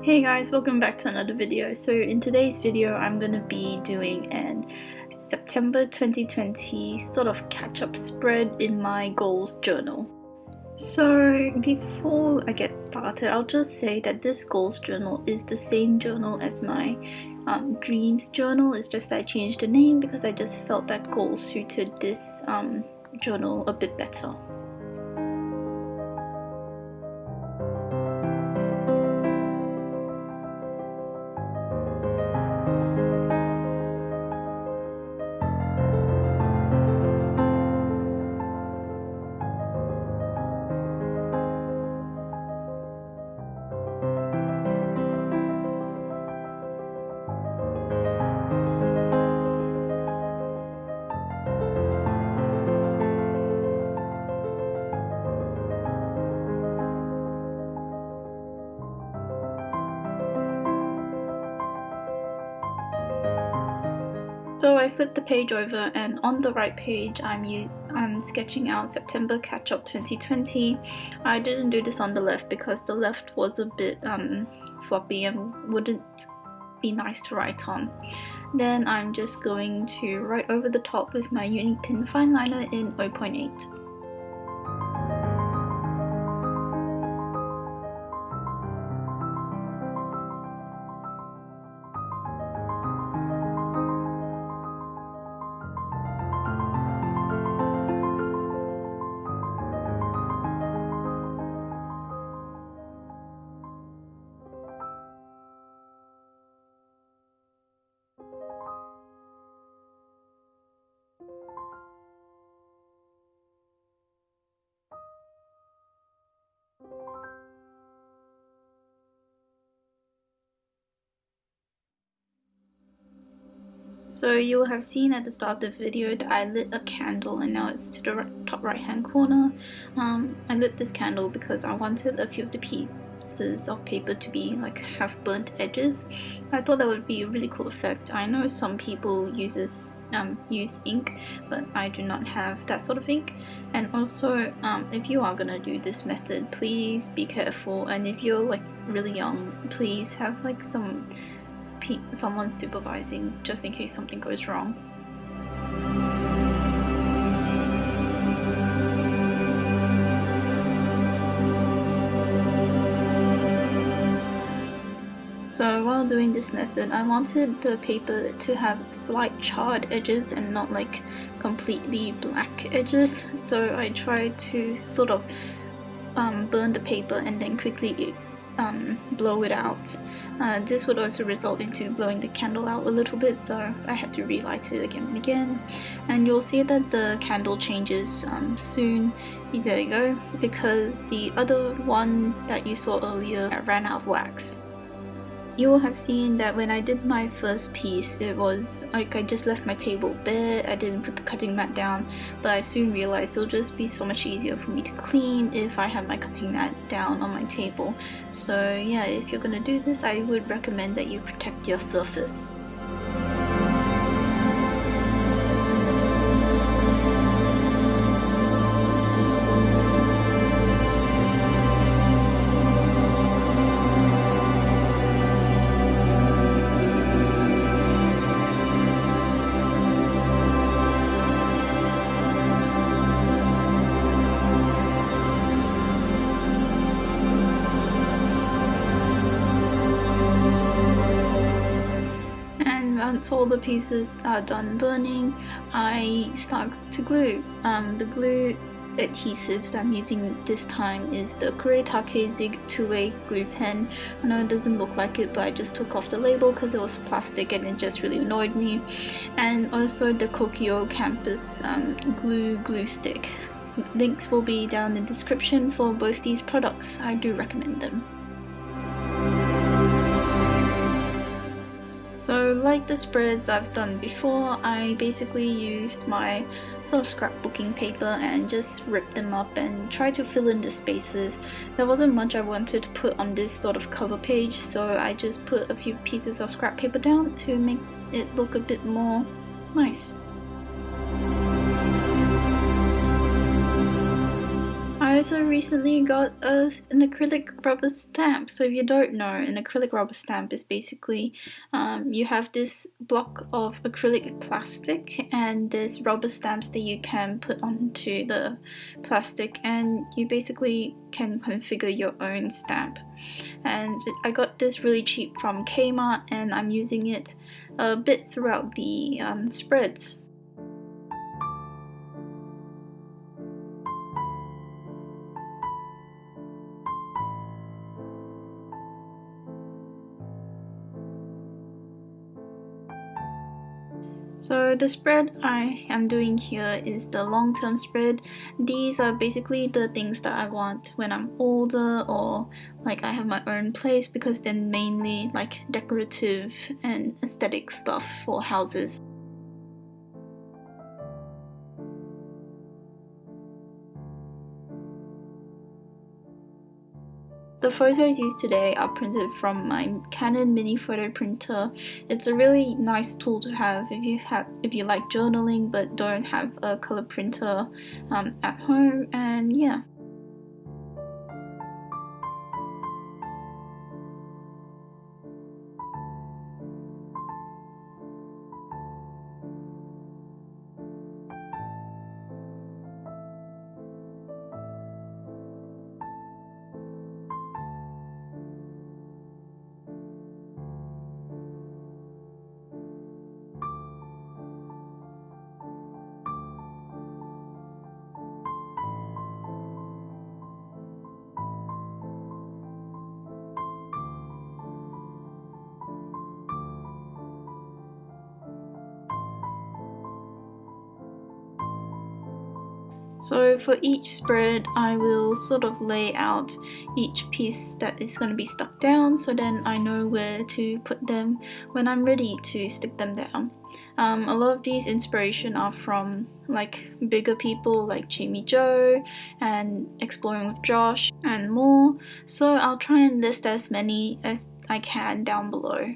Hey guys, welcome back to another video. So in today's video I'm going to be doing an September 2020 sort of catch-up spread in my goals journal. So before I get started, I'll just say that this goals journal is the same journal as my dreams journal. It's just that I changed the name because I just felt that goals suited this journal a bit better. So I flipped the page over, and on the right page I'm sketching out September catch-up 2020. I didn't do this on the left because the left was a bit floppy and wouldn't be nice to write on. Then I'm just going to write over the top with my Unique Pen fine liner in 0.8. So you will have seen at the start of the video that I lit a candle, and now it's to the top right hand corner. I lit this candle because I wanted a few of the pieces of paper to be like have burnt edges. I thought that would be a really cool effect. I know some people use ink, but I do not have that sort of ink. And also if you are gonna do this method, please be careful, and if you're like really young, please have like someone supervising just in case something goes wrong. So while doing this method, I wanted the paper to have slight charred edges and not like completely black edges. So I tried to sort of burn the paper and then quickly blow it out. This would also result into blowing the candle out a little bit, so I had to relight it again and again. And you'll see that the candle changes soon. There you go, because the other one that you saw earlier ran out of wax. You will have seen that when I did my first piece, it was like I just left my table bare. I didn't put the cutting mat down, but I soon realized it'll just be so much easier for me to clean if I have my cutting mat down on my table. So yeah, if you're gonna do this, I would recommend that you protect your surface. Once all the pieces are done burning, I start to glue. The glue adhesives that I'm using this time is the Kuretake Zig 2-way glue pen. I know it doesn't look like it, but I just took off the label because it was plastic and it just really annoyed me. And also the Kokyo Campus glue stick. Links will be down in the description for both these products. I do recommend them. So like the spreads I've done before, I basically used my sort of scrapbooking paper and just ripped them up and tried to fill in the spaces. There wasn't much I wanted to put on this sort of cover page, so I just put a few pieces of scrap paper down to make it look a bit more nice. I also recently got an acrylic rubber stamp. So if you don't know, an acrylic rubber stamp is basically you have this block of acrylic plastic and there's rubber stamps that you can put onto the plastic, and you basically can configure your own stamp. And I got this really cheap from Kmart, and I'm using it a bit throughout the spreads. So the spread I am doing here is the long-term spread. These are basically the things that I want when I'm older, or like I have my own place, because they're mainly like decorative and aesthetic stuff for houses. The photos used today are printed from my Canon mini photo printer. It's a really nice tool to have if you like journaling but don't have a color printer at home, and yeah. So for each spread, I will sort of lay out each piece that is going to be stuck down, so then I know where to put them when I'm ready to stick them down. A lot of these inspiration are from like bigger people like Jamie Joe and Exploring with Josh and more, so I'll try and list as many as I can down below.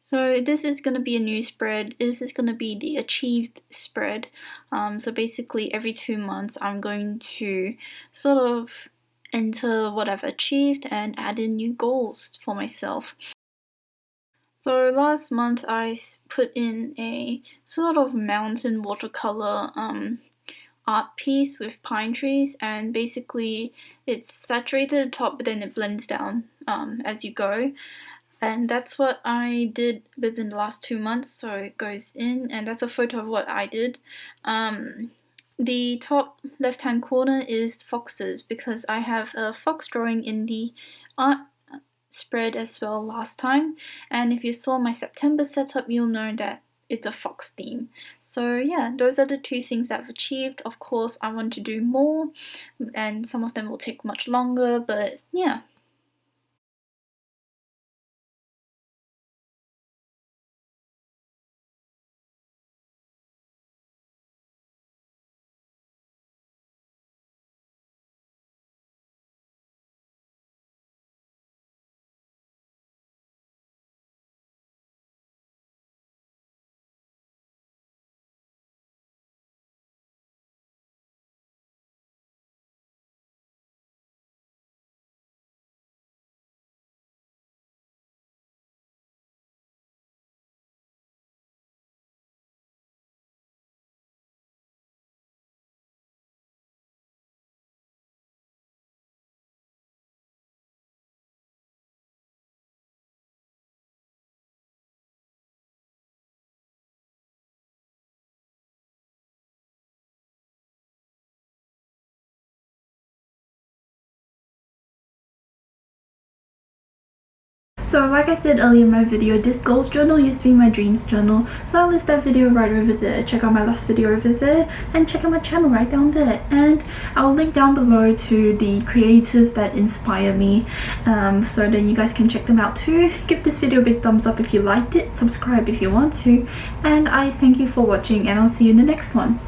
So this is going to be a new spread. This is going to be the achieved spread. So basically every 2 months I'm going to sort of enter what I've achieved and add in new goals for myself. So last month I put in a sort of mountain watercolor art piece with pine trees, and basically it's saturated at the top but then it blends down as you go. And that's what I did within the last 2 months, so it goes in, and that's a photo of what I did. The top left hand corner is foxes because I have a fox drawing in the art spread as well last time, and if you saw my September setup you'll know that it's a fox theme. So yeah, those are the two things that I've achieved. Of course I want to do more and some of them will take much longer, but yeah. So like I said earlier in my video, this goals journal used to be my dreams journal, so I'll list that video right over there. Check out my last video over there and check out my channel right down there, and I'll link down below to the creators that inspire me, so then you guys can check them out too. Give this video a big thumbs up if you liked it, subscribe if you want to, and I thank you for watching and I'll see you in the next one.